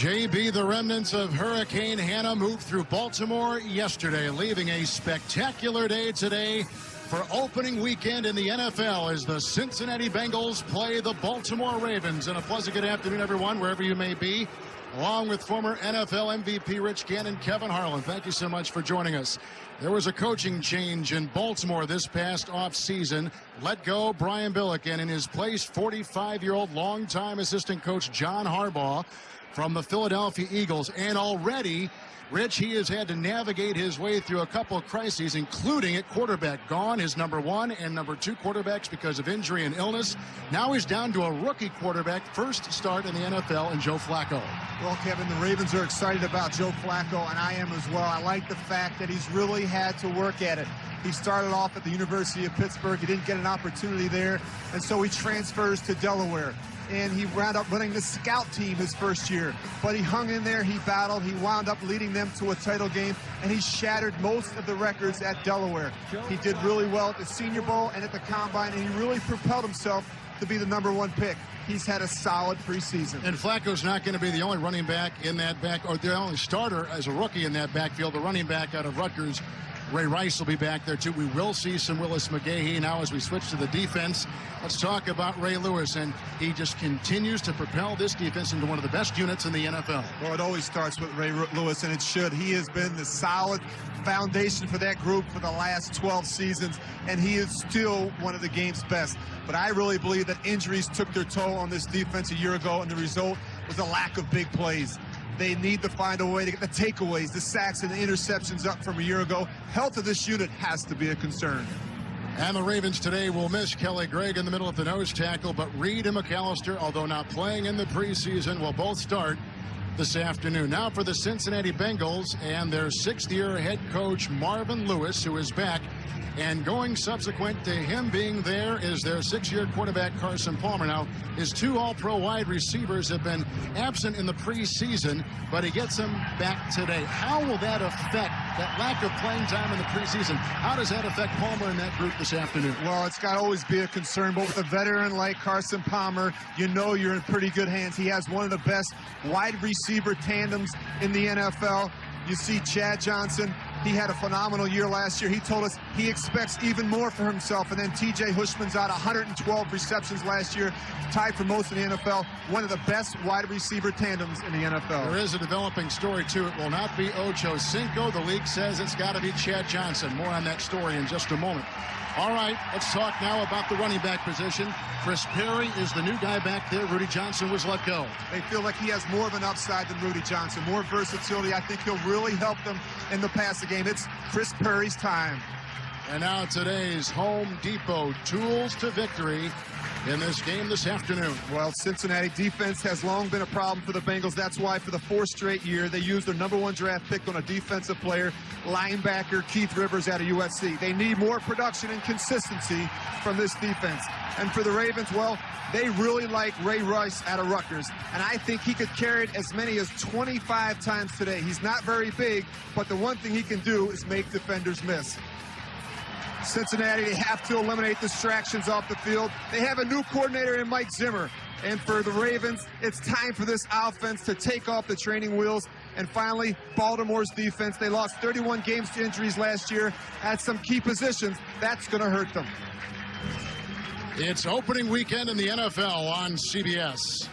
JB, the remnants of Hurricane Hannah moved through Baltimore yesterday, leaving a spectacular day today for opening weekend in the NFL as the Cincinnati Bengals play the Baltimore Ravens. And a pleasant good afternoon, everyone, wherever you may be, along with former NFL MVP Rich Gannon, Kevin Harlan. Thank you so much for joining us. There was a coaching change in Baltimore this past offseason. Let go Brian Billick, and in his place, 45-year-old longtime assistant coach John Harbaugh from the Philadelphia Eagles. And already, Rich, he has had to navigate his way through a couple of crises, including at quarterback. Gone his number one and number two quarterbacks because of injury and illness. Now he's down to a rookie quarterback, first start in the NFL, and Joe Flacco. Well, Kevin, the Ravens are excited about Joe Flacco, and I am as well. I like the fact that he's really had to work at it. He started off at the University of Pittsburgh. He didn't get an opportunity there, and so he transfers to Delaware. And he wound up running the scout team his first year. But he hung in there, he battled, he wound up leading them to a title game, and he shattered most of the records at Delaware. He did really well at the Senior Bowl and at the Combine, and he really propelled himself to be the #1 pick. He's had a solid preseason. And Flacco's not going to be the only running back in that back, or the only starter as a rookie in that backfield. The running back out of Rutgers, Ray Rice, will be back there too. We will see some Willis McGahee. Now as we switch to the defense, let's talk about Ray Lewis, and he just continues to propel this defense into one of the best units in the NFL. Well, it always starts with Ray Lewis, and it should. He has been the solid foundation for that group for the last 12 seasons, and he is still one of the game's best. But I really believe that injuries took their toll on this defense a year ago, and the result was a lack of big plays. They need to find a way to get the takeaways, the sacks, and the interceptions up from a year ago. Health of this unit has to be a concern. And the Ravens today will miss Kelly Gregg in the middle of the nose tackle, but Reed and McAllister, although not playing in the preseason, will both start this afternoon. Now for the Cincinnati Bengals and their sixth-year head coach Marvin Lewis, who is back. And going subsequent to him being there is their six-year quarterback Carson Palmer. Now, his two all-pro wide receivers have been absent in the preseason, but he gets them back today. How will that affect that lack of playing time in the preseason? How does that affect Palmer and that group this afternoon? Well, it's got to always be a concern, but with a veteran like Carson Palmer, you know you're in pretty good hands. He has one of the best wide receiver tandems in the NFL. You see Chad Johnson. He had a phenomenal year last year. He told us he expects even more for himself. And then T.J. Hushman's out 112 receptions last year, tied for most in the NFL. One of the best wide receiver tandems in the NFL. There is a developing story, too. It will not be Ocho Cinco. The league says it's got to be Chad Johnson. More on that story in just a moment. All right, let's talk now about the running back position. Chris Perry is the new guy back there. Rudy Johnson was let go. They feel like he has more of an upside than Rudy Johnson, more versatility. I think he'll really help them in the passing game. It's Chris Perry's time. And now today's Home Depot tools to victory in this game this afternoon. Well, Cincinnati defense has long been a problem for the Bengals. That's why for the fourth straight year, they used their #1 draft pick on a defensive player, linebacker Keith Rivers out of USC. They need more production and consistency from this defense. And for the Ravens, well, they really like Ray Rice out of Rutgers. And I think he could carry it as many as 25 times today. He's not very big, but the one thing he can do is make defenders miss. Cincinnati, they have to eliminate distractions off the field. They have a new coordinator in Mike Zimmer. And for the Ravens, it's time for this offense to take off the training wheels. And finally, Baltimore's defense. They lost 31 games to injuries last year at some key positions. That's going to hurt them. It's opening weekend in the NFL on CBS.